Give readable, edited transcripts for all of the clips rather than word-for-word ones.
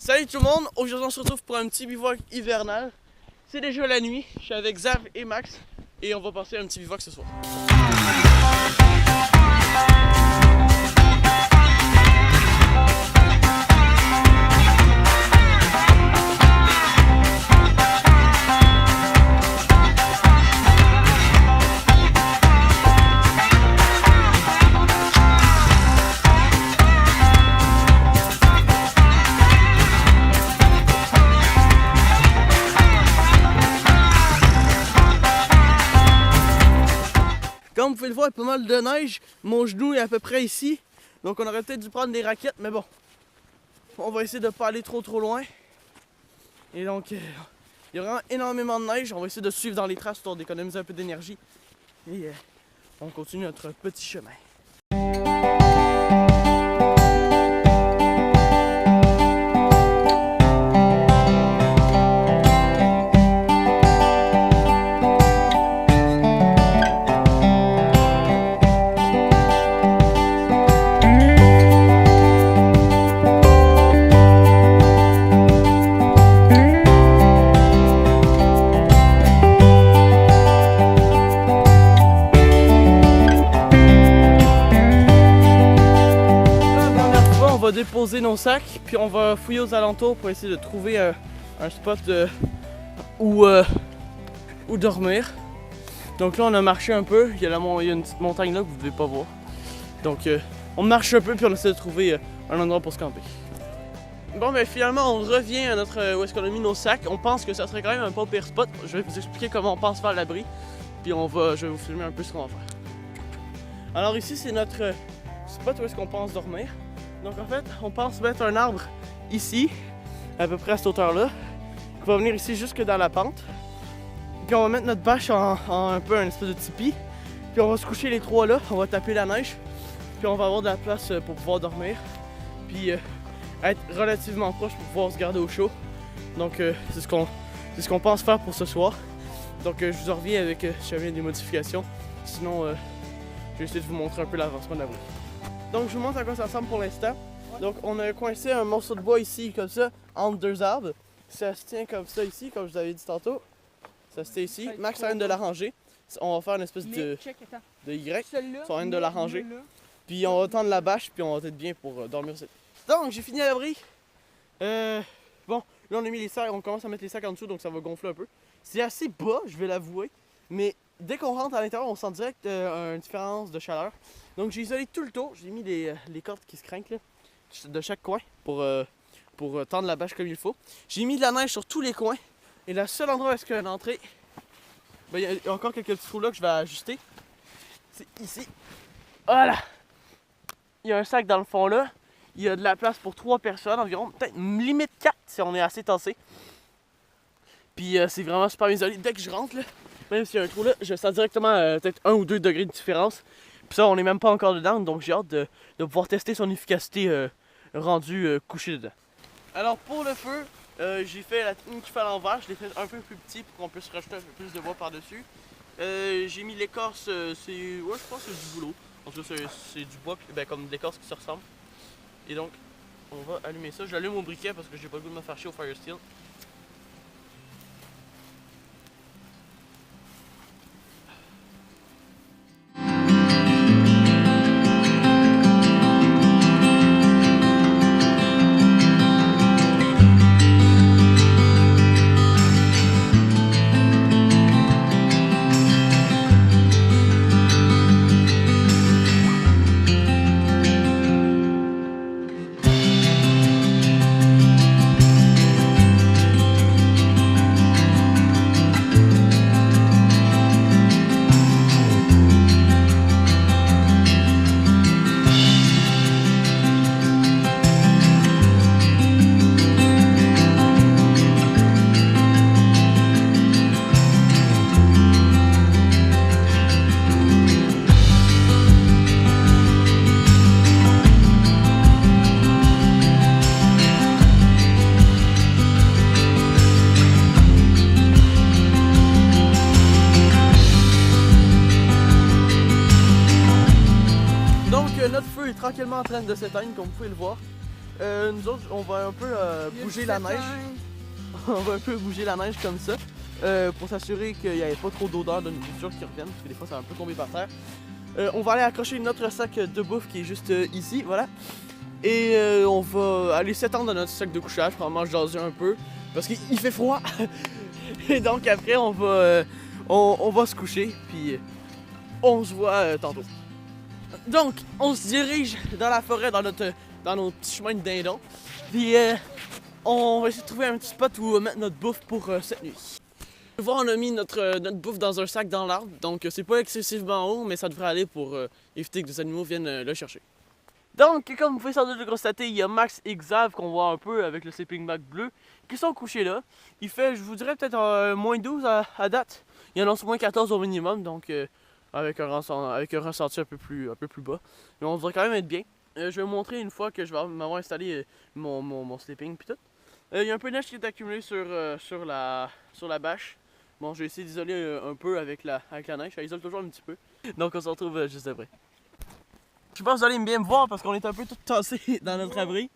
Salut tout le monde, aujourd'hui on se retrouve pour un petit bivouac hivernal. C'est déjà la nuit, je suis avec Xav et Max et on va passer un petit bivouac ce soir. Comme vous pouvez le voir, il y a pas mal de neige. Mon genou est à peu près ici. Donc on aurait peut-être dû prendre des raquettes, mais bon. On va essayer de ne pas aller trop loin. Et donc, il y a vraiment énormément de neige. On va essayer de suivre dans les traces pour d'économiser un peu d'énergie. Et on continue notre petit chemin. On va déposer nos sacs, puis on va fouiller aux alentours pour essayer de trouver un spot où dormir. Donc là on a marché un peu, il y a une petite montagne là que vous ne devez pas voir. Donc on marche un peu puis on essaie de trouver un endroit pour se camper. Bon ben finalement on revient à notre où est-ce qu'on a mis nos sacs. On pense que ça serait quand même un pas pire spot. Je vais vous expliquer comment on pense faire l'abri. Puis je vais vous filmer un peu ce qu'on va faire. Alors ici c'est notre spot où est-ce qu'on pense dormir. Donc en fait, on pense mettre un arbre ici, à peu près à cette hauteur-là, qui va venir ici jusque dans la pente. Puis on va mettre notre bâche en un peu un espèce de tipi. Puis on va se coucher les trois là, on va taper la neige. Puis on va avoir de la place pour pouvoir dormir. Puis être relativement proche pour pouvoir se garder au chaud. Donc c'est ce qu'on pense faire pour ce soir. Donc je vous en reviens avec si jamais des modifications. Sinon, je vais essayer de vous montrer un peu l'avancement de l'abri. Donc je vous montre à quoi ça ressemble pour l'instant. Donc on a coincé un morceau de bois ici comme ça entre deux arbres. Ça se tient comme ça ici, comme je vous avais dit tantôt. Ça se tient ici. Max vient de l'arranger. On va faire une espèce de Y. On vient de l'arranger. Puis on va tendre la bâche puis on va être bien pour dormir aussi. Donc j'ai fini à l'abri. Bon, là on a mis les sacs, on commence à mettre les sacs en dessous donc ça va gonfler un peu. C'est assez bas, je vais l'avouer. Mais dès qu'on rentre à l'intérieur, on sent direct une différence de chaleur. Donc j'ai isolé tout le tour, j'ai mis les cordes qui se crinquent là, de chaque coin pour tendre la bâche comme il faut. J'ai mis de la neige sur tous les coins. Et le seul endroit où est-ce qu'il y a une entrée, ben, il y a encore quelques petits trous là que je vais ajuster. C'est ici. Voilà! Il y a un sac dans le fond là. Il y a de la place pour 3 personnes environ, peut-être limite 4 si on est assez tassé. Puis c'est vraiment super bien isolé. Dès que je rentre là, même s'il y a un trou là, je sens directement peut-être 1 ou 2 degrés de différence. Puis ça, on n'est même pas encore dedans, donc j'ai hâte de pouvoir tester son efficacité rendu couché dedans. Alors pour le feu, j'ai fait la technique qu'il fait à l'envers, je l'ai fait un peu plus petit pour qu'on puisse rajouter un peu plus de bois par-dessus. J'ai mis l'écorce, ouais, je pense que c'est du boulot. En tout cas, c'est du bois, ben, comme de l'écorce qui se ressemble. Et donc, on va allumer ça. J'allume au briquet parce que j'ai pas le goût de me faire chier au fire steel. tranquillement en train de s'éteindre, comme vous pouvez le voir. Nous autres, on va un peu bouger la neige. On va un peu bouger la neige comme ça pour s'assurer qu'il n'y ait pas trop d'odeur de nourriture qui reviennent, parce que des fois ça va un peu tomber par terre. On va aller accrocher notre sac de bouffe qui est juste ici, voilà. Et on va aller s'étendre dans notre sac de couchage, probablement jaser un peu, parce qu'il fait froid. Et donc après on va se coucher, puis on se voit tantôt. Donc on se dirige dans la forêt, dans nos petits chemins de dindon. Puis on va essayer de trouver un petit spot où mettre notre bouffe pour cette nuit. Voir, on a mis notre bouffe dans un sac dans l'arbre, donc c'est pas excessivement haut, mais ça devrait aller pour éviter que des animaux viennent le chercher. Donc, comme vous pouvez sans doute le constater, il y a Max et Xav qu'on voit un peu avec le sleeping bag bleu qui sont couchés là. Il fait, je vous dirais, peut-être moins 12 à date. Il y en a moins 14 au minimum, donc avec un ressenti un peu plus bas. Mais on devrait quand même être bien. Je vais vous montrer une fois que je vais m'avoir installé mon sleeping puis tout. Il y a un peu de neige qui est accumulée sur la bâche. Bon, je vais essayer d'isoler un peu avec la neige. Ça isole toujours un petit peu. Donc on se retrouve juste après. Je pense que vous allez bien me voir parce qu'on est un peu tous tassés dans notre abri.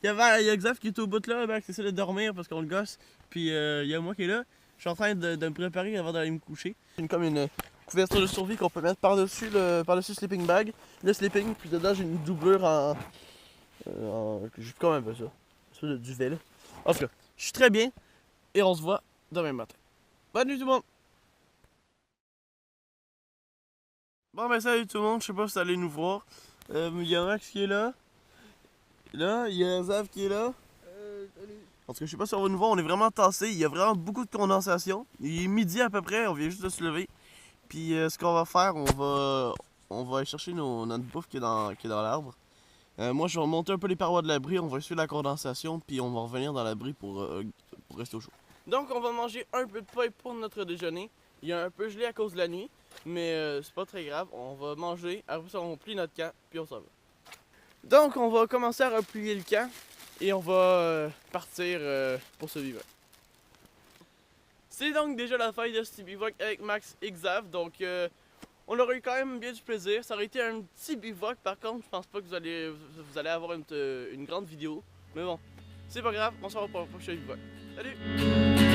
Il y a Xav qui est au bout là, qui essaie de dormir parce qu'on le gosse. Puis il y a moi qui est là. Je suis en train de me préparer avant d'aller me coucher. J'ai comme une couverture de survie qu'on peut mettre par-dessus le sleeping bag. Le sleeping, puis dedans j'ai une doublure je sais pas comment on appelle ça. C'est de duvet là. En tout cas, je suis très bien et on se voit demain matin. Bonne nuit tout le monde! Bon ben salut tout le monde, je sais pas si vous allez nous voir. Il y a Max qui est là. Là, il y a Xav qui est là. Salut. En tout cas, je sais pas si on va nous voir, on est vraiment tassés, il y a vraiment beaucoup de condensation. Il est midi à peu près, on vient juste de se lever. Puis ce qu'on va faire, on va aller chercher notre bouffe qui est dans l'arbre. Moi je vais remonter un peu les parois de l'abri, on va essuyer la condensation, puis on va revenir dans l'abri pour rester au chaud. Donc on va manger un peu de pain pour notre déjeuner. Il y a un peu gelé à cause de la nuit, mais c'est pas très grave. On va manger, après ça on plie notre camp, puis on s'en va. Donc on va commencer à replier le camp et on va partir pour ce bivouac. C'est donc déjà la fin de ce bivouac avec Max et Xav, donc on aurait eu quand même bien du plaisir. Ça aurait été un petit bivouac, par contre je pense pas que vous allez avoir une grande vidéo, mais bon, c'est pas grave, on se revoit pour le prochain bivouac. Salut!